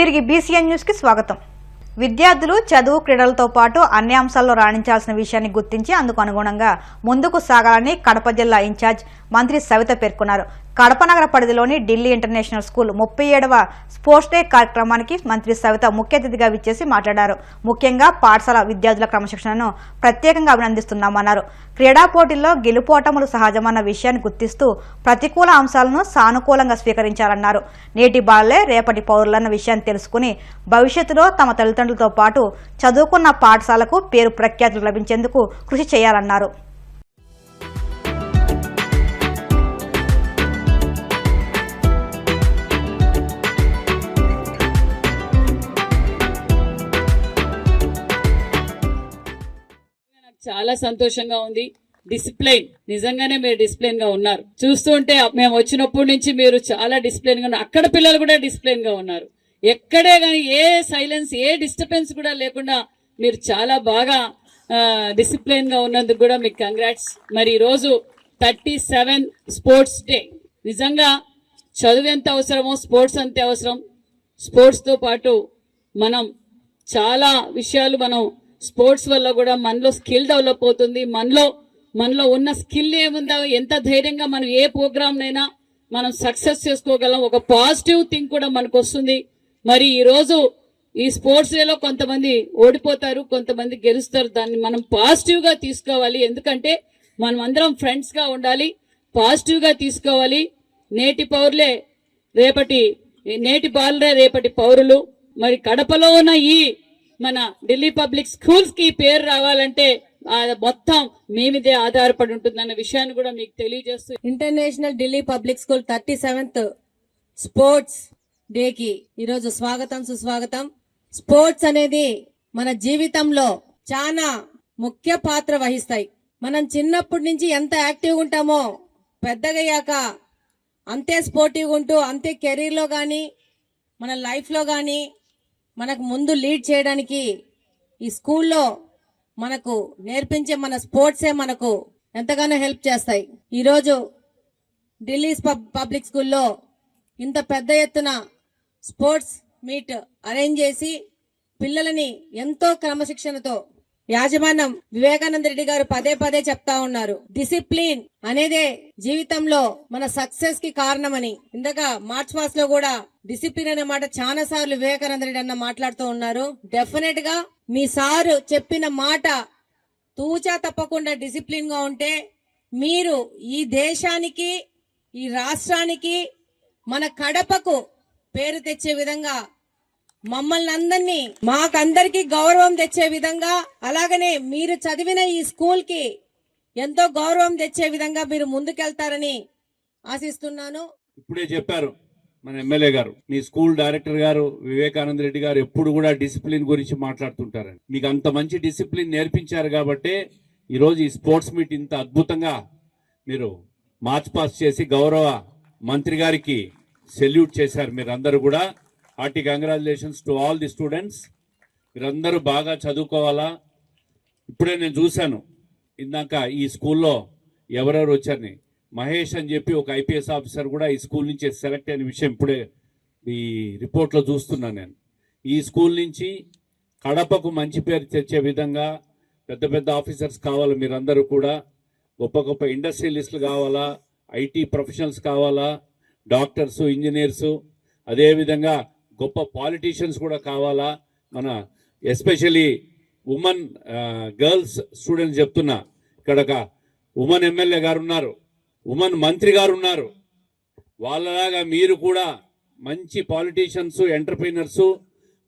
తిరిగి BCN news కి స్వాగతం. విద్యార్థులు చదువు క్రీడలతో పాటు అన్ని అంశాల్లో రాణించాల్సిన విషయాన్ని గుర్తించి అందుకు అనుగుణంగా ముందుకు సాగాలని కడప జిల్లా ఇన్ఛార్జ్ మంత్రి సవిత పేర్కొన్నారు. కడప నగర పరిధిలోని ఢిల్లీ ఇంటర్నేషనల్ స్కూల్ 37వ స్పోర్ట్స్ డే కార్యక్రమానికి మంత్రి సవిత ముఖ్య అతిథిగా విచ్చేసి మాట్లాడారు. ముఖ్యంగా పాఠశాల విద్యార్థుల క్రమశిక్షణను ప్రత్యేకంగా అభినందిస్తున్నామన్నారు. క్రీడా పోటీల్లో గెలుపోటములు సహజమన్న విషయాన్ని గుర్తిస్తూ ప్రతికూల అంశాలను సానుకూలంగా స్వీకరించాలన్నారు. నేటి బాలలే రేపటి పౌరులన్న విషయాన్ని తెలుసుకుని భవిష్యత్తులో తమ తల్లిదండ్రులతో పాటు చదువుకున్న పాఠశాలకు పేరు ప్రఖ్యాతులు లభించేందుకు కృషి చేయాలన్నారు. చాలా సంతోషంగా ఉంది. డిసిప్లైన్, నిజంగానే మీరు డిసిప్లైన్ గా ఉన్నారు. చూస్తుంటే మేము వచ్చినప్పటి నుంచి మీరు చాలా డిసిప్లైన్ గా ఉన్నారు. అక్కడ పిల్లలు కూడా డిసిప్లైన్ గా ఉన్నారు. ఎక్కడే కానీ ఏ సైలెన్స్, ఏ డిస్టర్బెన్స్ కూడా లేకుండా మీరు చాలా బాగా డిసిప్లైన్ గా ఉన్నందుకు కూడా మీకు కంగ్రాట్స్. మరి ఈరోజు 37 స్పోర్ట్స్ డే. నిజంగా చదువు ఎంత అవసరమో స్పోర్ట్స్ అంతే అవసరం. స్పోర్ట్స్ తో పాటు మనం చాలా విషయాలు మనం స్పోర్ట్స్ వల్ల కూడా మనలో స్కిల్ డెవలప్ అవుతుంది. మనలో ఉన్న స్కిల్ ఏముందో, ఎంత ధైర్యంగా మనం ఏ ప్రోగ్రామ్నైనా మనం సక్సెస్ చేసుకోగలం. ఒక పాజిటివ్ థింగ్ కూడా మనకు వస్తుంది. మరి ఈరోజు ఈ స్పోర్ట్స్ డేలో కొంతమంది ఓడిపోతారు, కొంతమంది గెలుస్తారు. దాన్ని మనం పాజిటివ్ గా తీసుకోవాలి. ఎందుకంటే మనం అందరం ఫ్రెండ్స్ గా ఉండాలి, పాజిటివ్ గా తీసుకోవాలి. నేటి బాలురే రేపటి పౌరులు. మరి కడపలో ఉన్న ఈ మన ఢిల్లీ పబ్లిక్ స్కూల్స్ కి పేరు రావాలంటే మొత్తం మీ మీదే ఆధారపడి ఉంటుందన్న విషయాన్ని కూడా మీకు తెలియజేస్తూ, international Delhi public school 37th sports day కి ఈరోజు స్వాగతం, సుస్వాగతం. స్పోర్ట్స్ అనేది మన జీవితంలో చాలా ముఖ్య పాత్ర వహిస్తాయి. మనం చిన్నప్పటి నుంచి ఎంత యాక్టివ్గా ఉంటామో పెద్దగయ్యాక అంతే స్పోర్టివ్గా ఉంటూ, అంతే కెరీర్ లో గానీ మన లైఫ్ లో గానీ మనకు ముందు లీడ్ చేయడానికి ఈ స్కూల్లో మనకు నేర్పించే మన స్పోర్ట్సే మనకు ఎంతగానో హెల్ప్ చేస్తాయి. ఈరోజు ఢిల్లీ పబ్లిక్ స్కూల్లో ఇంత పెద్ద ఎత్తున స్పోర్ట్స్ మీట్ అరేంజ్ చేసి పిల్లలని ఎంతో క్రమశిక్షణతో యాజమాన్యం వివేకానంద రెడ్డి గారు పదే చెప్తా ఉన్నారు. డిసిప్లిన్ అనేదే జీవితంలో మన సక్సెస్ కి కారణమని. ఇందాక మార్చ్ పాస్ లో కూడా డిసిప్లిన్ అనే మాట చాలా సార్లు వివేకానంద రెడ్డి అన్న మాట్లాడుతూ ఉన్నారు. డెఫినెట్ గా మీ సారు చెప్పిన మాట తూచా తప్పకుండా డిసిప్లిన్ గా ఉంటే మీరు ఈ దేశానికి, ఈ రాష్ట్రానికి, మన కడపకు పేరు తెచ్చే విధంగా, మమ్మల్ని అందరినీ, మాకందరికి గౌరవం తెచ్చే విధంగా, అలాగనే మీరు చదివిన ఈ స్కూల్ కి ఎంతో గౌరవం తెచ్చే విధంగా మీరు ముందుకెళ్తారని ఆశిస్తున్నాను. ఇప్పుడే చెప్పారు మన ఎమ్మెల్యే గారు, మీ స్కూల్ డైరెక్టర్ గారు వివేకానంద రెడ్డి గారు ఎప్పుడు కూడా డిసిప్లిన్ గురించి మాట్లాడుతుంటారని. మీకు అంత మంచి డిసిప్లిన్ నేర్పించారు కాబట్టి ఈరోజు ఈ స్పోర్ట్స్ మీట్ ఇంత అద్భుతంగా మీరు మార్చ్ పాస్ చేసి గౌరవ మంత్రి గారికి సెల్యూట్ చేశారు. మీరందరూ కూడా hearty congratulations to all the students. మీరందరూ బాగా చదువుకోవాలా. ఇప్పుడే నేను చూశాను, ఇందాక ఈ స్కూల్లో ఎవరెవరు వచ్చారని, మహేష్ అని చెప్పి ఒక ఐపీఎస్ ఆఫీసర్ కూడా ఈ స్కూల్ నుంచి సెలెక్ట్ అయిన విషయం ఇప్పుడే ఈ రిపోర్ట్లో చూస్తున్నాను నేను. ఈ స్కూల్ నుంచి కడపకు మంచి పేరు తెచ్చే విధంగా పెద్ద ఆఫీసర్స్ కావాలి. మీరందరూ కూడా గొప్ప ఇండస్ట్రియలిస్టులు కావాలా, ఐటీ ప్రొఫెషనల్స్ కావాలా, డాక్టర్సు, ఇంజనీర్సు, అదేవిధంగా గొప్ప పాలిటీషియన్స్ కూడా కావాలా. మన ఎస్పెషలీ ఉమెన్ గర్ల్స్ స్టూడెంట్స్ చెప్తున్నా, ఇక్కడ ఒక ఉమెన్ ఎమ్మెల్యే గారు ఉన్నారు, ఉమెన్ మంత్రి గారు ఉన్నారు. వాళ్ళలాగా మీరు కూడా మంచి పాలిటీషియన్స్, ఎంటర్ప్రీనర్స్,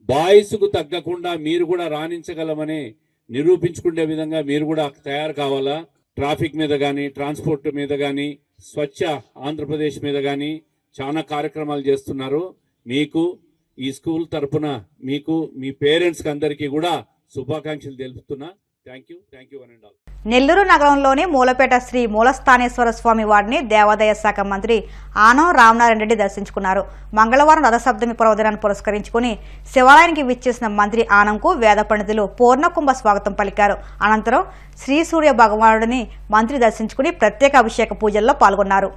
బాయ్స్కు తగ్గకుండా మీరు కూడా రాణించగలమని నిరూపించుకునే విధంగా మీరు కూడా తయారు కావాలా. ట్రాఫిక్ మీద కానీ, ట్రాన్స్పోర్ట్ మీద కానీ, స్వచ్ఛ ఆంధ్రప్రదేశ్ మీద కానీ చాలా కార్యక్రమాలు చేస్తున్నారు. మీకు ఈ స్కూల్ తరఫున మీకు, మీ పేరెంట్స్కి అందరికీ కూడా శుభాకాంక్షలు తెలుపుతున్నా. Thank you one and all. Nellore నగరంలోని మూలపేట శ్రీ మూలస్థానేశ్వర స్వామి వారిని దేవాదాయ శాఖ మంత్రి ఆనం రామనారాయణ రెడ్డి దర్శించుకున్నారు. మంగళవారం రథసప్తమి పర్వదినాన్ని పురస్కరించుకుని శివాలయానికి విచ్చేసిన మంత్రి ఆనంకు వేద పండితులు పూర్ణకుంభ స్వాగతం పలికారు. అనంతరం శ్రీ సూర్య భగవానుడిని మంత్రి దర్శించుకుని ప్రత్యేక అభిషేక పూజల్లో పాల్గొన్నారు.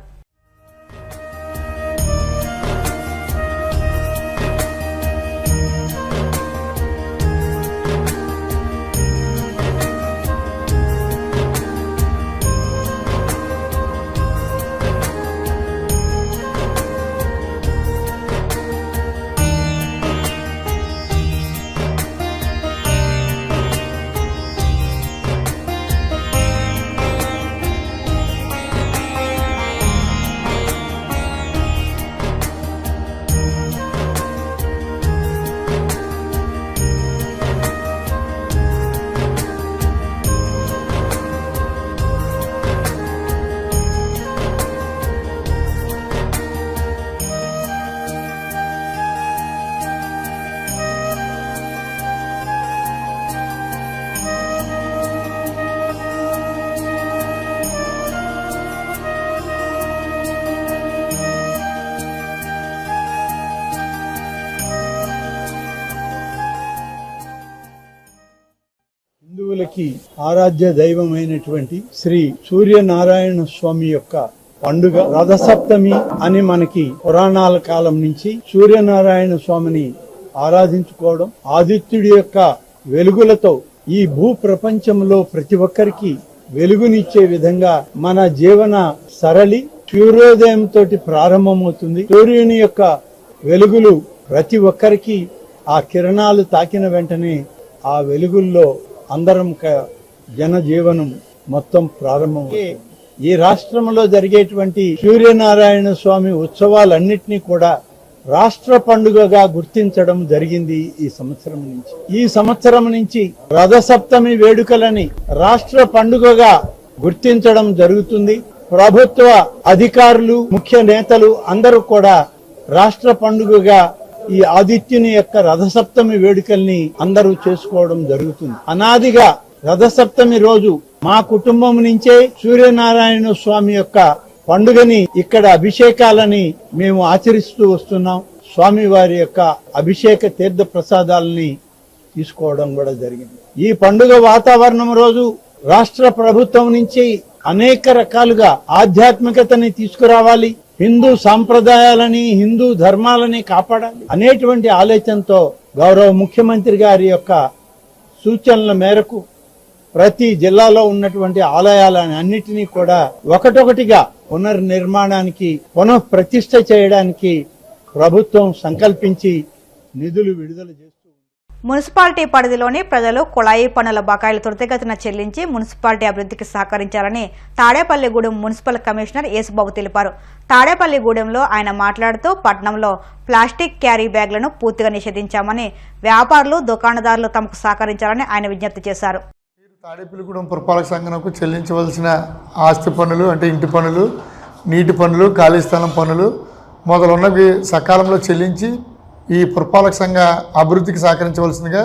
తెలుగులకి ఆరాధ్య దైవమైనటువంటి శ్రీ సూర్యనారాయణ స్వామి యొక్క పండుగ రథసప్తమి అని మనకి పురాణాల కాలం నుంచి సూర్యనారాయణ స్వామిని ఆరాధించుకోవడం, ఆదిత్యుడి యొక్క వెలుగులతో ఈ భూ ప్రపంచంలో ప్రతి ఒక్కరికి వెలుగునిచ్చే విధంగా మన జీవన సరళి సూర్యోదయంతో ప్రారంభమవుతుంది. సూర్యుని యొక్క వెలుగులు ప్రతి ఒక్కరికి ఆ కిరణాలు తాకిన వెంటనే ఆ వెలుగుల్లో అందరం జనజీవనం మొత్తం ప్రారంభమవుతుంది. ఈ రాష్ట్రంలో జరిగేటువంటి సూర్యనారాయణ స్వామి ఉత్సవాలన్నింటినీ కూడా రాష్ట్ర పండుగగా గుర్తించడం జరిగింది. ఈ సంవత్సరం నుంచి రథసప్తమి వేడుకలని రాష్ట్ర పండుగగా గుర్తించడం జరుగుతుంది. ప్రభుత్వ అధికారులు, ముఖ్య నేతలు అందరూ కూడా రాష్ట్ర పండుగగా ఈ ఆదిత్యుని యొక్క రథసప్తమి వేడుకల్ని అందరూ చేసుకోవడం జరుగుతుంది. అనాదిగా రథసప్తమి రోజు మా కుటుంబం నుంచే సూర్యనారాయణ స్వామి యొక్క పండుగని ఇక్కడ అభిషేకాలని మేము ఆచరిస్తూ వస్తున్నాం. స్వామి వారి యొక్క అభిషేక తీర్థ ప్రసాదాలని తీసుకోవడం కూడా జరిగింది. ఈ పండుగ వాతావరణం రోజు రాష్ట్ర ప్రభుత్వం నుంచి అనేక రకాలుగా ఆధ్యాత్మికతని తీసుకురావాలి, హిందూ సాంప్రదాయాలని, హిందూ ధర్మాలని కాపాడాలి అనేటువంటి ఆలోచనతో గౌరవ ముఖ్యమంత్రి గారి యొక్క సూచనల మేరకు ప్రతి జిల్లాలో ఉన్నటువంటి ఆలయాలని అన్నిటినీ కూడా ఒకటొకటిగా పునర్నిర్మాణానికి, పునః ప్రతిష్ఠ చేయడానికి ప్రభుత్వం సంకల్పించి నిధులు విడుదల చేస్తుంది. మున్సిపాలిటీ పరిధిలోని ప్రజలు కుళాయి పనుల బకాయిలు త్వరితగతిన చెల్లించి మున్సిపాలిటీ అభివృద్ధికి సహకరించాలని తాడేపల్లిగూడెం మున్సిపల్ కమిషనర్ యేసుబాబు తెలిపారు. తాడేపల్లిగూడెంలో ఆయన మాట్లాడుతూ పట్టణంలో ప్లాస్టిక్ క్యారీ బ్యాగ్లను పూర్తిగా నిషేధించామని, వ్యాపారులు, దుకాణదారులు తమకు సహకరించాలని ఆయన విజ్ఞప్తి చేశారు. తాడేపల్లిగూడెం పురపాలక సంఘంకు చెల్లించవలసిన ఆస్తి పన్నులు అంటే ఇంటి పన్నులు, నీటి పన్నులు, ఖాళీ స్థలం పన్నులు మొదలున్నవి సకాలంలో చెల్లించి ఈ పురపాలక సంఘ అభివృద్ధికి సహకరించవలసిందిగా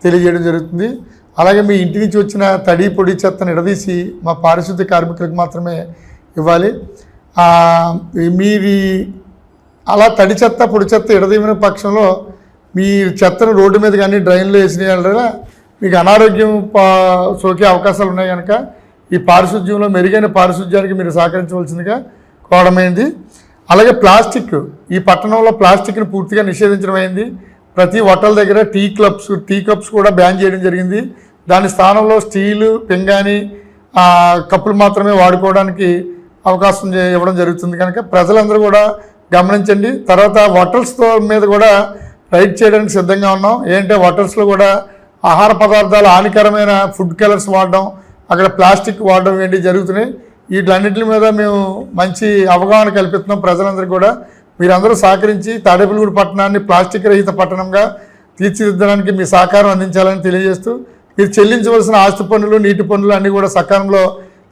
తెలియజేయడం జరుగుతుంది. అలాగే మీ ఇంటి నుంచి వచ్చిన తడి పొడి చెత్తను ఎడదీసి మా పారిశుద్ధ్య కార్మికులకు మాత్రమే ఇవ్వాలి. మీది అలా తడి చెత్త పొడి చెత్త ఎడదీసిన పక్షంలో మీ చెత్తను రోడ్డు మీద కానీ డ్రైన్లో వేసిన మీకు అనారోగ్యం సోకే అవకాశాలు ఉన్నాయి కనుక ఈ పారిశుద్ధ్యంలో మెరుగైన పారిశుద్ధ్యానికి మీరు సహకరించవలసిందిగా కోరమైంది. అలాగే ప్లాస్టిక్, ఈ పట్టణంలో ప్లాస్టిక్ని పూర్తిగా నిషేధించడం అయింది. ప్రతి హోటల్ దగ్గర టీ కప్స్ కూడా బ్యాన్ చేయడం జరిగింది. దాని స్థానంలో స్టీలు, పింగాణి కప్పులు మాత్రమే వాడుకోవడానికి అవకాశం ఇవ్వడం జరుగుతుంది కనుక ప్రజలందరూ కూడా గమనించండి. తర్వాత హోటల్స్ మీద కూడా రైడ్ చేయడానికి సిద్ధంగా ఉన్నాం. ఏంటంటే హోటల్స్లో కూడా ఆహార పదార్థాలు హానికరమైన ఫుడ్ కలర్స్ వాడడం, అక్కడ ప్లాస్టిక్ వాడడం ఏంటి జరుగుతున్నాయి. వీటన్నిటి మీద మేము మంచి అవగాహన కల్పిస్తున్నాం ప్రజలందరికీ కూడా. మీరందరూ సహకరించి తాడేపల్లిగూడెం పట్టణాన్ని ప్లాస్టిక్ రహిత పట్టణంగా తీర్చిదిద్దడానికి మీ సహకారం అందించాలని తెలియజేస్తూ, మీరు చెల్లించవలసిన ఆస్తి పన్నులు, నీటి పన్నులు అన్నీ కూడా సకాలంలో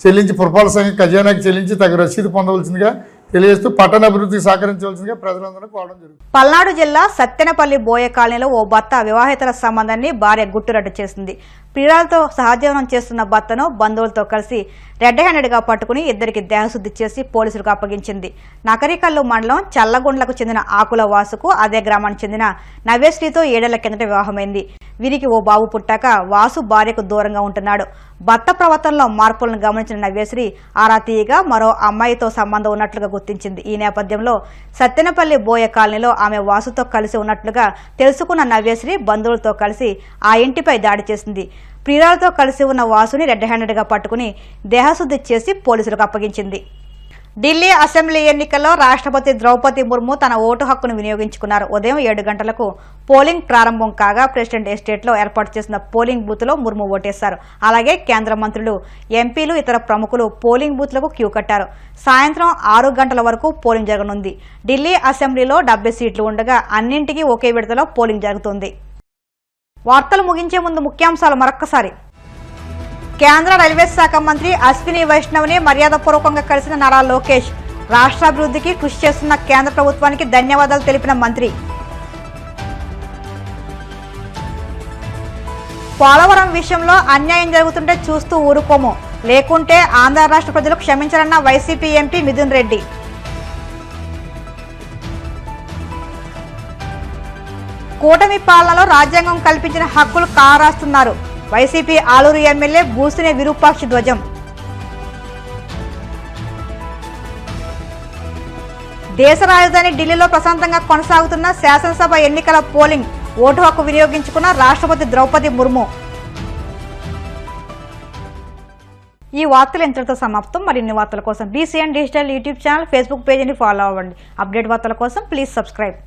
చెల్లించి పురపాలక సంఘ ఖజానాకి చెల్లించి తగు రసీదు పొందవలసిందిగా తెలియజేస్తూ పట్టణ అభివృద్ధికి సహకరించవలసిందిగా ప్రజలందరూ కోరడం జరుగుతుంది. పల్నాడు జిల్లా సత్తెనపల్లి బోయ కాలనీలో ఓ భర్త వివాహేతర సంబంధాన్ని భార్య గుట్టురట్టు చేసింది. ప్రియురాలతో సహజీవనం చేస్తున్న భర్తను బంధువులతో కలిసి రెడ్ హ్యాండెడ్గా పట్టుకుని ఇద్దరికి దేహశుద్ధి చేసి పోలీసులకు అప్పగించింది. నకరికల్లు మండలం చల్లగుండ్లకు చెందిన ఆకుల వాసుకు అదే గ్రామానికి చెందిన నవ్యశ్రీతో 7 ఏళ్ల కిందట వివాహమైంది. వీరికి ఓ బాబు పుట్టాక వాసు భార్యకు దూరంగా ఉంటున్నాడు. భర్త ప్రవర్తనలో మార్పులను గమనించిన నవ్యశ్రీ ఆరా తీయగా మరో అమ్మాయితో సంబంధం ఉన్నట్లుగా గుర్తించింది. ఈ నేపథ్యంలో సత్తెనపల్లి బోయ కాలనీలో ఆమె వాసుతో కలిసి ఉన్నట్లుగా తెలుసుకున్న నవ్యశ్రీ బంధువులతో కలిసి ఆ ఇంటిపై దాడి చేసింది. ప్రియురాలతో కలిసి ఉన్న వాసుని రెడ్ హ్యాండెడ్గా పట్టుకుని దేహశుద్ధి చేసి పోలీసులకు అప్పగించింది. ఢిల్లీ అసెంబ్లీ ఎన్నికల్లో రాష్ట్రపతి ద్రౌపది ముర్ము తన ఓటు హక్కును వినియోగించుకున్నారు. ఉదయం 7 గంటలకు పోలింగ్ ప్రారంభం కాగా ప్రెసిడెంట్ ఎస్టేట్లో ఏర్పాటు చేసిన పోలింగ్ బూత్లో ముర్ము ఓటేశారు. అలాగే కేంద్ర మంత్రులు, ఎంపీలు, ఇతర ప్రముఖులు పోలింగ్ బూత్లకు క్యూ కట్టారు. సాయంత్రం 6 గంటల వరకు పోలింగ్ జరగనుంది. ఢిల్లీ అసెంబ్లీలో 70 సీట్లు ఉండగా అన్నింటికీ ఒకే విడతలో పోలింగ్ జరుగుతుంది. వార్తలు ముగించే ముందు ముఖ్యాంశాలు మరొక్కసారి. కేంద్ర రైల్వే శాఖ మంత్రి అశ్విని వైష్ణవ్ని మర్యాదపూర్వకంగా కలిసిన నారా లోకేష్. రాష్ట్రాభివృద్ధికి కృషి చేస్తున్న కేంద్ర ప్రభుత్వానికి ధన్యవాదాలు తెలిపిన మంత్రి. పోలవరం విషయంలో అన్యాయం జరుగుతుంటే చూస్తూ ఊరుకోము, లేకుంటే ఆంధ్ర రాష్ట్ర ప్రజలు క్షమించాలన్న వైసీపీ ఎంపీ మిథున్ రెడ్డి. కూటమి పాలనలో రాజ్యాంగం కల్పించిన హక్కులు కారాస్తున్నారు. వైసీపీ ఆలూరు ఎమ్మెల్యే బూసినే విరూపాక్షి ధ్వజం. దేశ రాజధాని ఢిల్లీలో ప్రశాంతంగా కొనసాగుతున్న శాసనసభ ఎన్నికల పోలింగ్. ఓటు హక్కు వినియోగించుకున్న రాష్ట్రపతి ద్రౌపది ముర్ము. ఈ వార్తలు ఇంతటితో సమాప్తం. మరిన్ని వార్తల కోసం BCN digital YouTube channel, Facebook పేజీని ఫాలో అవ్వండి. అప్డేట్ వార్తల కోసం ప్లీజ్ సబ్స్క్రైబ్.